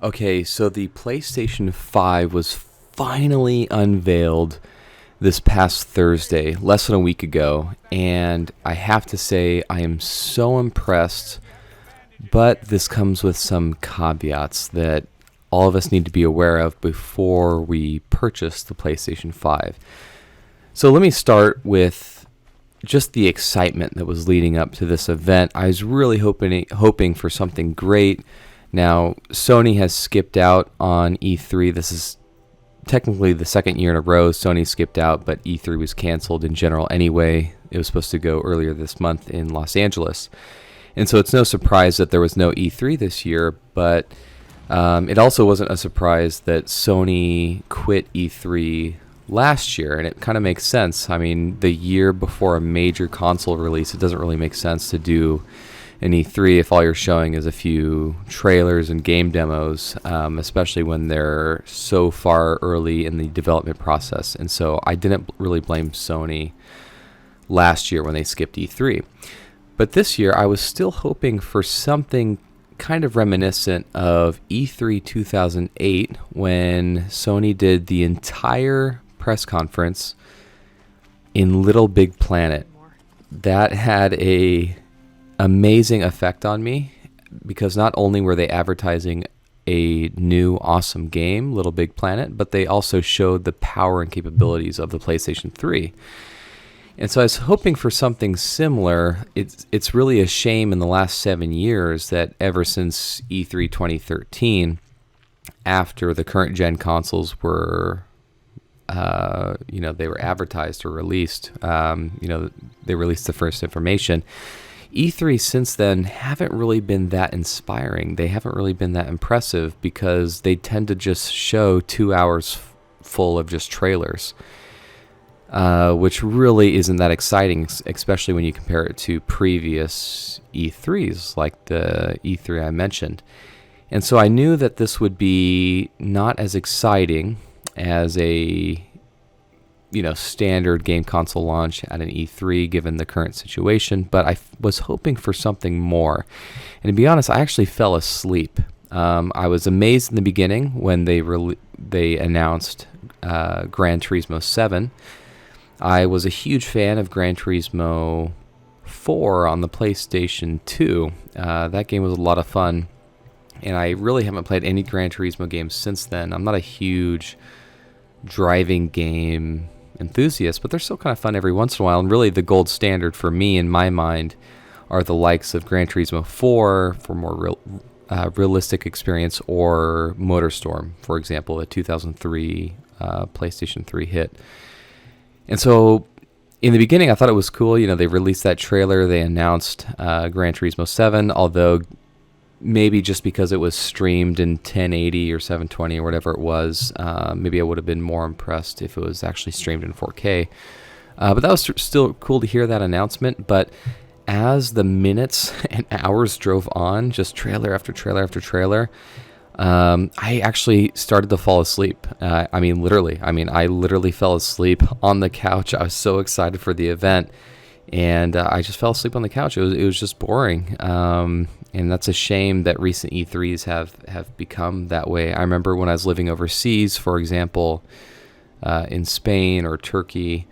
Okay, so the PlayStation 5 was finally unveiled this past Thursday, less than a week ago, and I have to say I am so impressed, but this comes with some caveats that all of us need to be aware of before we purchase the PlayStation 5. So let me start with just the excitement that was leading up to this event. I was really hoping for something great. Now, Sony has skipped out on E3. This is technically the second year in a row Sony skipped out, but E3 was canceled in general anyway. It was supposed to go earlier this month in Los Angeles. And so it's no surprise that there was no E3 this year, but it also wasn't a surprise that Sony quit E3 last year, and it kind of makes sense. I mean, the year before a major console release, it doesn't really make sense to do an E3 if all you're showing is a few trailers and game demos, especially when they're so far early in the development process. And so I didn't really blame Sony last year when they skipped E3. But this year I was still hoping for something kind of reminiscent of E3 2008 when Sony did the entire press conference in Little Big Planet. That had a amazing effect on me because not only were they advertising a new awesome game, Little Big Planet, but they also showed the power and capabilities of the PlayStation 3. And so I was hoping for something similar. It's really a shame in the last 7 years that ever since E3 2013, after the current gen consoles were they were advertised or released, they released the first information. E3 since then haven't really been that inspiring. They haven't really been that impressive because they tend to just show 2 hours full of just trailers, which really isn't that exciting, especially when you compare it to previous E3s like the E3 I mentioned. And so I knew that this would be not as exciting as a standard game console launch at an E3 given the current situation, but I was hoping for something more. And to be honest, I actually fell asleep. I was amazed in the beginning when they announced Gran Turismo 7. I was a huge fan of Gran Turismo 4 on the PlayStation 2. That game was a lot of fun, and I really haven't played any Gran Turismo games since then. I'm not a huge driving game enthusiast, but they're still kind of fun every once in a while. And really the gold standard for me in my mind are the likes of Gran Turismo 4 for more realistic experience, or MotorStorm, for example, a 2003 PlayStation 3 hit. And so in the beginning I thought it was cool. They released that trailer, they announced Gran Turismo 7, although maybe just because it was streamed in 1080 or 720 or whatever it was, maybe I would have been more impressed if it was actually streamed in 4K. But that was still cool to hear that announcement. But as the minutes and hours drove on, just trailer after trailer after trailer, I actually started to fall asleep. I literally fell asleep on the couch. I was so excited for the event, and I just fell asleep on the couch. It was just boring. And that's a shame that recent E3s have become that way. I remember when I was living overseas, for example, in Spain or Turkey,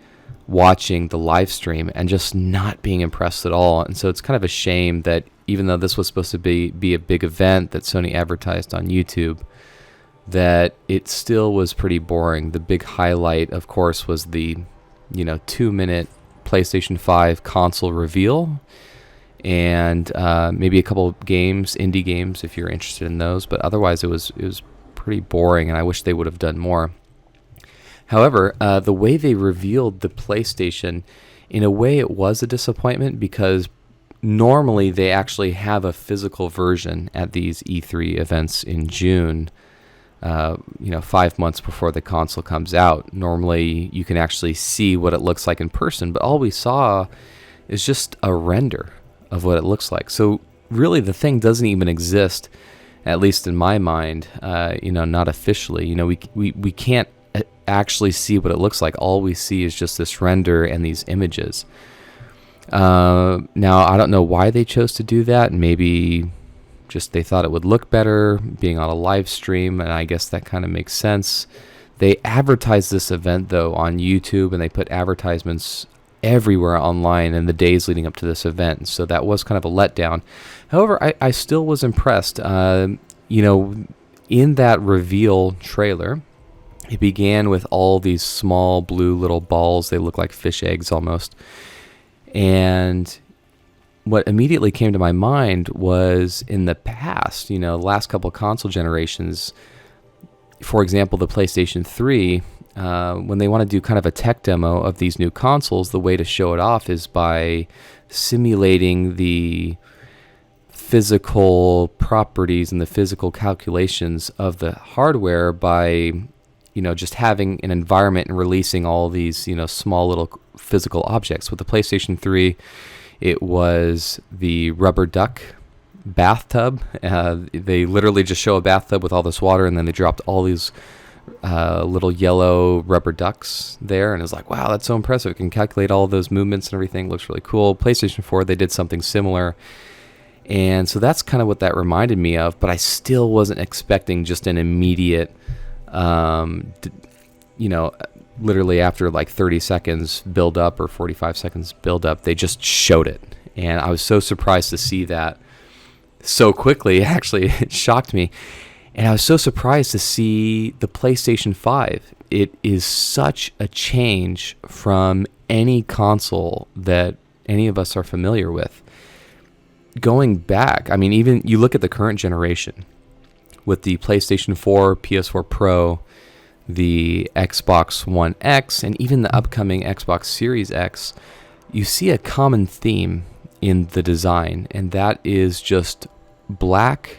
watching the live stream and just not being impressed at all. And so it's kind of a shame that even though this was supposed to be a big event that Sony advertised on YouTube, that it still was pretty boring. The big highlight, of course, was the 2-minute PlayStation 5 console reveal, and maybe a couple of games, indie games, if you're interested in those. But otherwise, it was pretty boring, and I wish they would have done more. However, the way they revealed the PlayStation, in a way, it was a disappointment because normally they actually have a physical version at these E3 events in June. 5 months before the console comes out. Normally, you can actually see what it looks like in person, but all we saw is just a render of what it looks like. So really the thing doesn't even exist, at least in my mind, not officially. We can't actually see what it looks like. All we see is just this render and these images. Now, I don't know why they chose to do that. Maybe just they thought it would look better being on a live stream, and I guess that kind of makes sense. They advertised this event, though, on YouTube, and they put advertisements everywhere online in the days leading up to this event, so that was kind of a letdown. However, I still was impressed. In that reveal trailer, it began with all these small blue little balls. They look like fish eggs almost. And what immediately came to my mind was in the past, the last couple of console generations, for example, the PlayStation 3, when they want to do kind of a tech demo of these new consoles, the way to show it off is by simulating the physical properties and the physical calculations of the hardware by, just having an environment and releasing all these, small little physical objects. With the PlayStation 3, it was the rubber duck bathtub. They literally just show a bathtub with all this water, and then they dropped all these little yellow rubber ducks there, and it's like, wow, that's so impressive. It can calculate all of those movements and everything. Looks really cool. PlayStation 4, they did something similar. And so that's kind of what that reminded me of, but I still wasn't expecting just an immediate, literally after like 30 seconds build up or 45 seconds build up, they just showed it. And I was so surprised to see that so quickly. Actually, it shocked me. And I was so surprised to see the PlayStation 5. It is such a change from any console that any of us are familiar with. Going back, even you look at the current generation with the PlayStation 4, PS4 Pro, the Xbox One X, and even the upcoming Xbox Series X, you see a common theme in the design, and that is just black,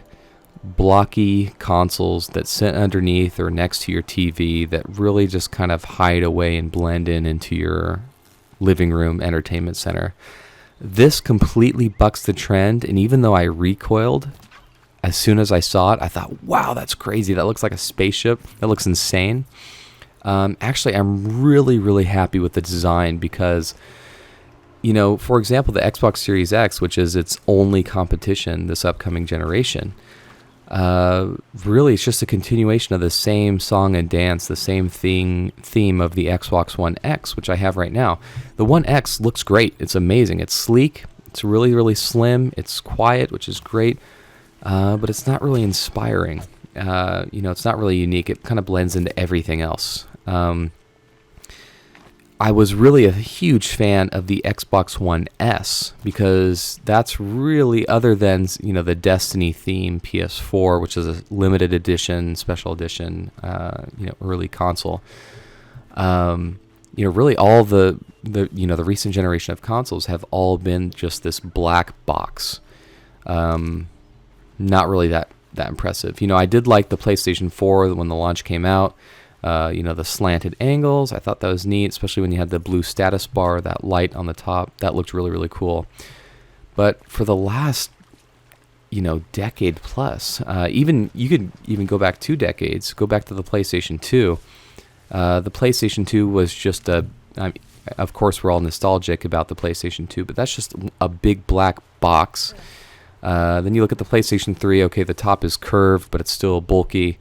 blocky consoles that sit underneath or next to your TV that really just kind of hide away and blend into your living room entertainment center. This completely bucks the trend, and even though I recoiled as soon as I saw it, I thought, wow, that's crazy. That looks like a spaceship. That looks insane. Actually, I'm really, really happy with the design because, for example, the Xbox Series X, which is its only competition this upcoming generation, really it's just a continuation of the same song and dance, the same theme of the Xbox One X, which I have right now. The One X looks great. It's amazing. It's sleek. It's really, really slim. It's quiet, which is great, but it's not really inspiring. It's not really unique. It kind of blends into everything else. I was really a huge fan of the Xbox One S because that's really, other than the Destiny theme PS4, which is a limited edition, special edition, early console. Really all the recent generation of consoles have all been just this black box. Not really that impressive. I did like the PlayStation 4 when the launch came out. The slanted angles, I thought that was neat, especially when you had the blue status bar, that light on the top. That looked really, really cool. But for the last, decade plus, even you could even go back 2 decades, go back to the PlayStation 2. The PlayStation 2 was just of course, we're all nostalgic about the PlayStation 2, but that's just a big black box. Then you look at the PlayStation 3, okay, the top is curved, but it's still bulky.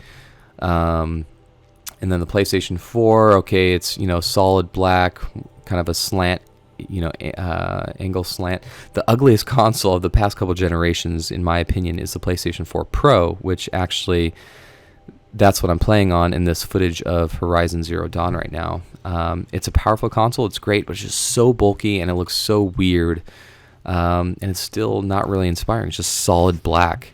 And then the PlayStation 4, okay, it's, solid black, kind of a slant, angle slant. The ugliest console of the past couple generations, in my opinion, is the PlayStation 4 Pro, which actually, that's what I'm playing on in this footage of Horizon Zero Dawn right now. It's a powerful console, it's great, but it's just so bulky and it looks so weird. And it's still not really inspiring. It's just solid black.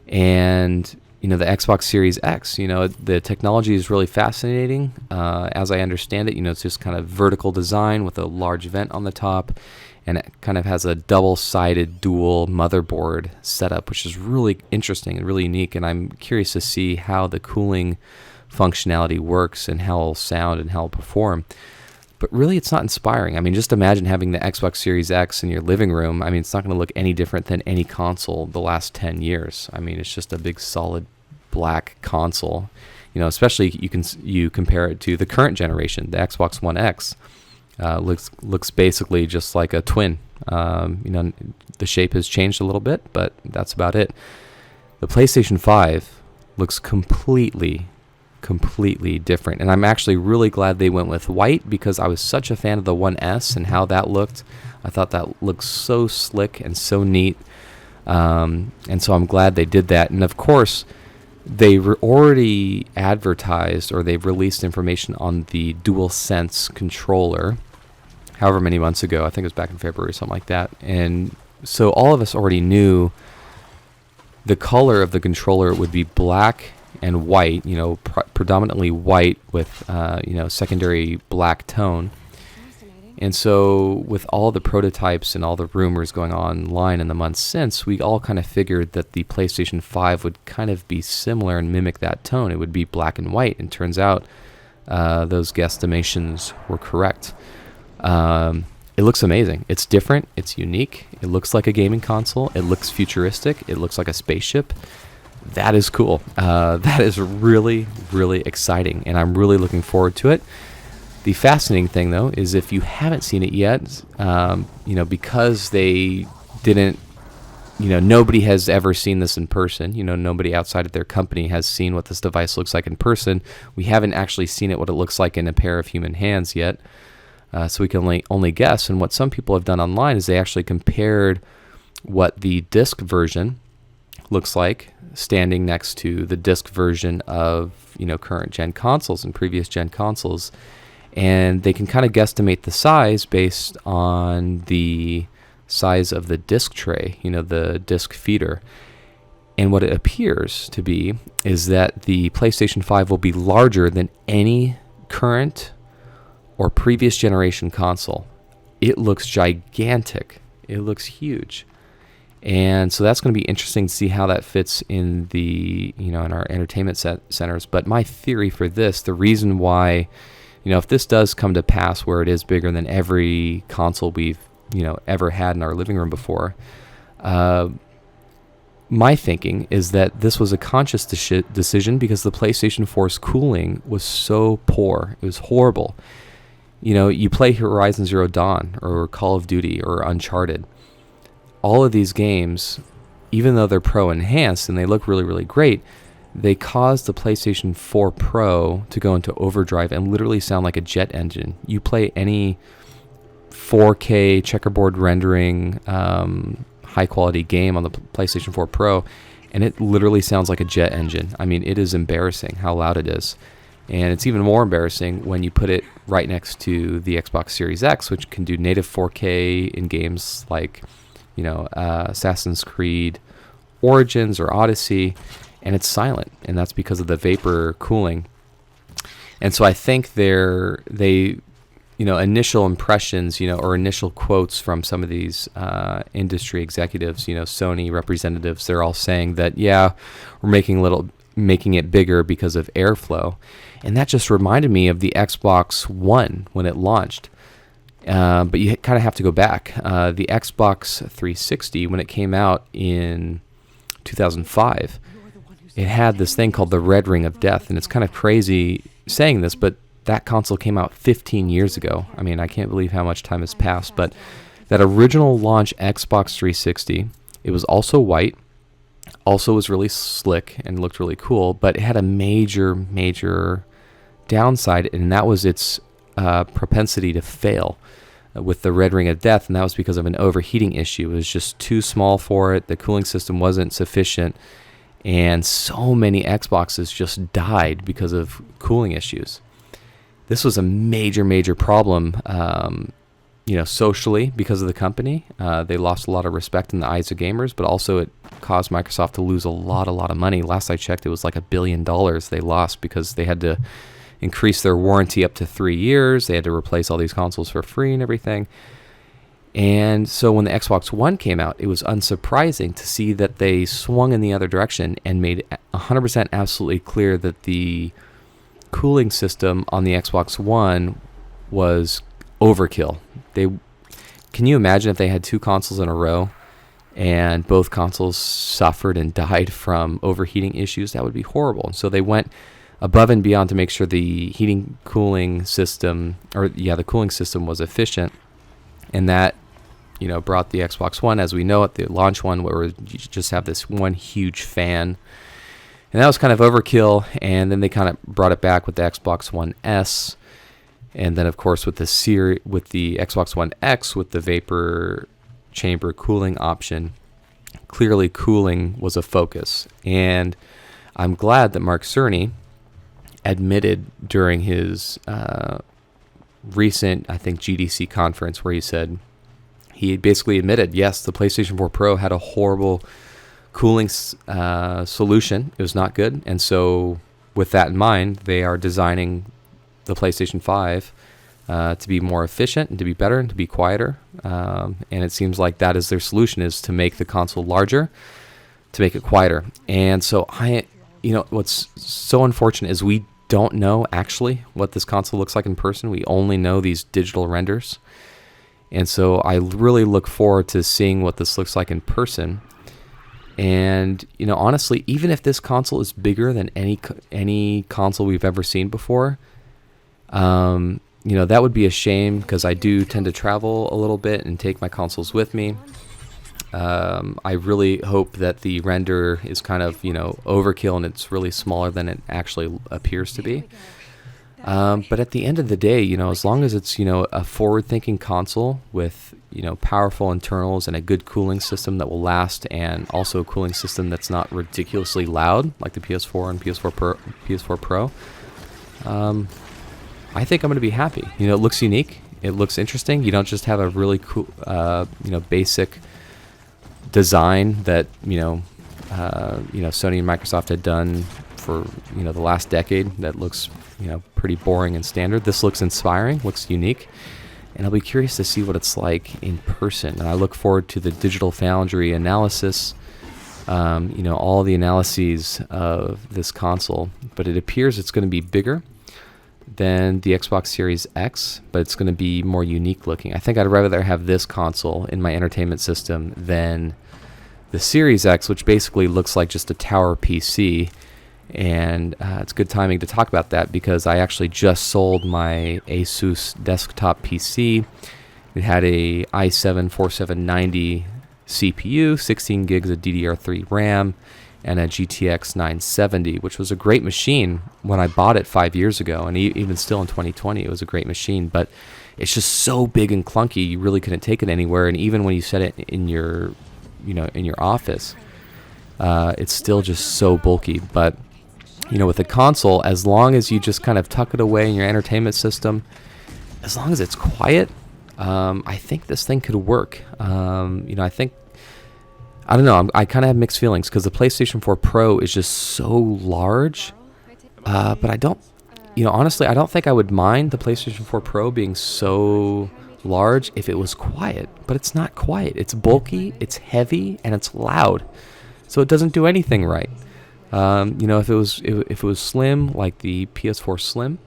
And the Xbox Series X, the technology is really fascinating. As I understand it, it's just kind of vertical design with a large vent on the top, and it kind of has a double-sided dual motherboard setup, which is really interesting and really unique, and I'm curious to see how the cooling functionality works and how it'll sound and how it'll perform. But really, it's not inspiring. Just imagine having the Xbox Series X in your living room. it's not going to look any different than any console the last 10 years. It's just a big, solid black console. Especially you compare it to the current generation, the Xbox One X. Looks basically just like a twin. The shape has changed a little bit, but that's about it. The PlayStation 5 looks completely different, and I'm actually really glad they went with white because I was such a fan of the 1S and how that looked. I thought that looked so slick and so neat, and so I'm glad they did that. And of course, they already advertised, or they've released information on the DualSense controller however many months ago. I think it was back in February or something like that. And so all of us already knew the color of the controller would be black and white, predominantly white with secondary black tone. And so with all the prototypes and all the rumors going online in the months since, we all kind of figured that the PlayStation 5 would kind of be similar and mimic that tone. It would be black and white, and turns out those guesstimations were correct. It looks amazing. It's different. It's unique. It looks like a gaming console. It looks futuristic. It looks like a spaceship. That is cool. That is really, really exciting, and I'm really looking forward to it. The fascinating thing, though, is if you haven't seen it yet, because they didn't, nobody has ever seen this in person. Nobody outside of their company has seen what this device looks like in person. We haven't actually seen it, what it looks like in a pair of human hands yet. So we can only guess. And what some people have done online is they actually compared what the disc version looks like standing next to the disc version of current gen consoles and previous gen consoles, and they can kind of guesstimate the size based on the size of the disc tray, the disc feeder. And what it appears to be is that the PlayStation 5 will be larger than any current or previous generation console. It looks gigantic. It looks huge. And so that's going to be interesting to see how that fits in the, in our entertainment centers. But my theory for this, the reason why, if this does come to pass where it is bigger than every console we've, ever had in our living room before, my thinking is that this was a conscious decision because the PlayStation 4's cooling was so poor. It was horrible. You play Horizon Zero Dawn or Call of Duty or Uncharted. All of these games, even though they're Pro enhanced and they look really, really great, they cause the PlayStation 4 Pro to go into overdrive and literally sound like a jet engine. You play any 4K checkerboard rendering, high quality game on the PlayStation 4 Pro, and it literally sounds like a jet engine. I mean, it is embarrassing how loud it is. And it's even more embarrassing when you put it right next to the Xbox Series X, which can do native 4K in games like, Assassin's Creed Origins or Odyssey, and it's silent, and that's because of the vapor cooling. And so I think initial impressions, or initial quotes from some of these industry executives, Sony representatives, they're all saying that, we're making it bigger because of airflow. And that just reminded me of the Xbox One when it launched. But you kind of have to go back. The Xbox 360, when it came out in 2005, it had this thing called the Red Ring of Death. And it's kind of crazy saying this, but that console came out 15 years ago. I mean, I can't believe how much time has passed. But that original launch Xbox 360, it was also white, also was really slick and looked really cool, but it had a major downside, and that was its propensity to fail with the Red Ring of Death, and that was because of an overheating issue. It was just too small for it. The cooling system wasn't sufficient, and so many Xboxes just died because of cooling issues. This was a major problem, socially because of the company. They lost a lot of respect in the eyes of gamers, but also it caused Microsoft to lose a lot of money. Last I checked, it was like $1 billion they lost because they had to increase their warranty up to 3 years. They had to replace all these consoles for free and everything. And so when the Xbox One came out, it was unsurprising to see that they swung in the other direction and made 100% absolutely clear that the cooling system on the Xbox One was overkill. Can you imagine if they had two consoles in a row and both consoles suffered and died from overheating issues? That would be horrible. And so they went above and beyond to make sure the cooling system was efficient, and that brought the Xbox One as we know it, the launch one, where you just have this one huge fan. And that was kind of overkill, and then they kind of brought it back with the Xbox One S, and then of course with the Xbox One X with the vapor chamber cooling option. Clearly cooling was a focus, and I'm glad that Mark Cerny admitted during his recent, I think, GDC conference, where he basically admitted, yes, the PlayStation 4 Pro had a horrible cooling solution. It was not good, and so with that in mind, they are designing the PlayStation 5 to be more efficient and to be better and to be quieter, and it seems like that is their solution, is to make the console larger, to make it quieter. And so what's so unfortunate is we don't know actually what this console looks like in person. We only know these digital renders, and so I really look forward to seeing what this looks like in person. And honestly, even if this console is bigger than any console we've ever seen before, that would be a shame, because I do tend to travel a little bit and take my consoles with me. I really hope that the render is kind of overkill and it's really smaller than it actually appears to be. But at the end of the day, as long as it's a forward-thinking console with powerful internals and a good cooling system that will last, and also a cooling system that's not ridiculously loud like the PS4 and PS4 Pro, I think I'm going to be happy. It looks unique. It looks interesting. You don't just have a really cool, basic design that Sony and Microsoft had done for the last decade that looks pretty boring and standard. This looks inspiring, looks unique, and I'll be curious to see what it's like in person. And I look forward to the Digital Foundry analysis, all the analyses of this console. But it appears it's going to be bigger than the Xbox Series X, but it's going to be more unique looking. I think I'd rather have this console in my entertainment system than the Series X, which basically looks like just a tower PC. And it's good timing to talk about that, because I actually just sold my Asus desktop PC. It had a i7-4790 CPU, 16 gigs of DDR3 RAM, and a GTX 970, which was a great machine when I bought it 5 years ago, and even still in 2020, it was a great machine. But it's just so big and clunky, you really couldn't take it anywhere. And even when you set it in your, in your office, it's still just so bulky. But with a console, as long as you just kind of tuck it away in your entertainment system, as long as it's quiet, I think this thing could work. I don't know, I kind of have mixed feelings, because the PlayStation 4 Pro is just so large, but I don't, honestly, I don't think I would mind the PlayStation 4 Pro being so large if it was quiet, but it's not quiet. It's bulky, it's heavy, and it's loud, so it doesn't do anything right. If it was slim, like the PS4 Slim,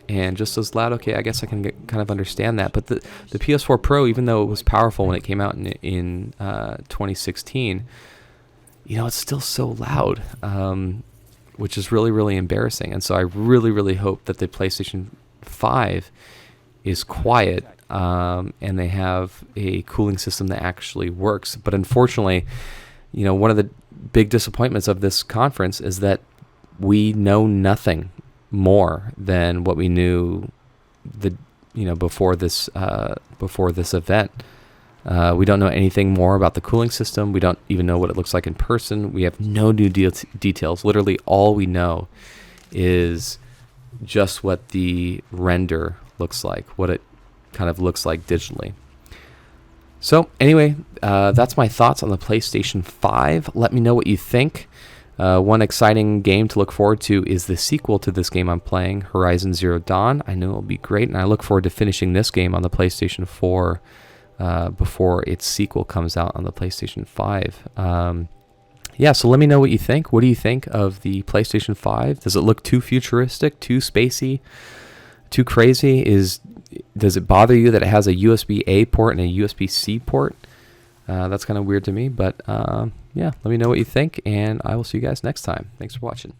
and just as loud, okay, I guess I can kind of understand that. But the PS4 Pro, even though it was powerful when it came out in 2016, it's still so loud, which is really, really embarrassing. And so I really, really hope that the PlayStation 5 is quiet, and they have a cooling system that actually works. But unfortunately, one of the big disappointments of this conference is that we know nothing more than what we knew before this event. We don't know anything more about the cooling system. We don't even know what it looks like in person. We have no new details. Literally all we know is just what the render looks like, what it kind of looks like digitally. So anyway, that's my thoughts on the PlayStation 5. Let me know what you think. One exciting game to look forward to is the sequel to this game I'm playing, Horizon Zero Dawn. I know it'll be great, and I look forward to finishing this game on the PlayStation 4 before its sequel comes out on the PlayStation 5. So let me know what you think. What do you think of the PlayStation 5? Does it look too futuristic, too spacey, too crazy? Does it bother you that it has a USB-A port and a USB-C port? That's kind of weird to me, but let me know what you think, and I will see you guys next time. Thanks for watching.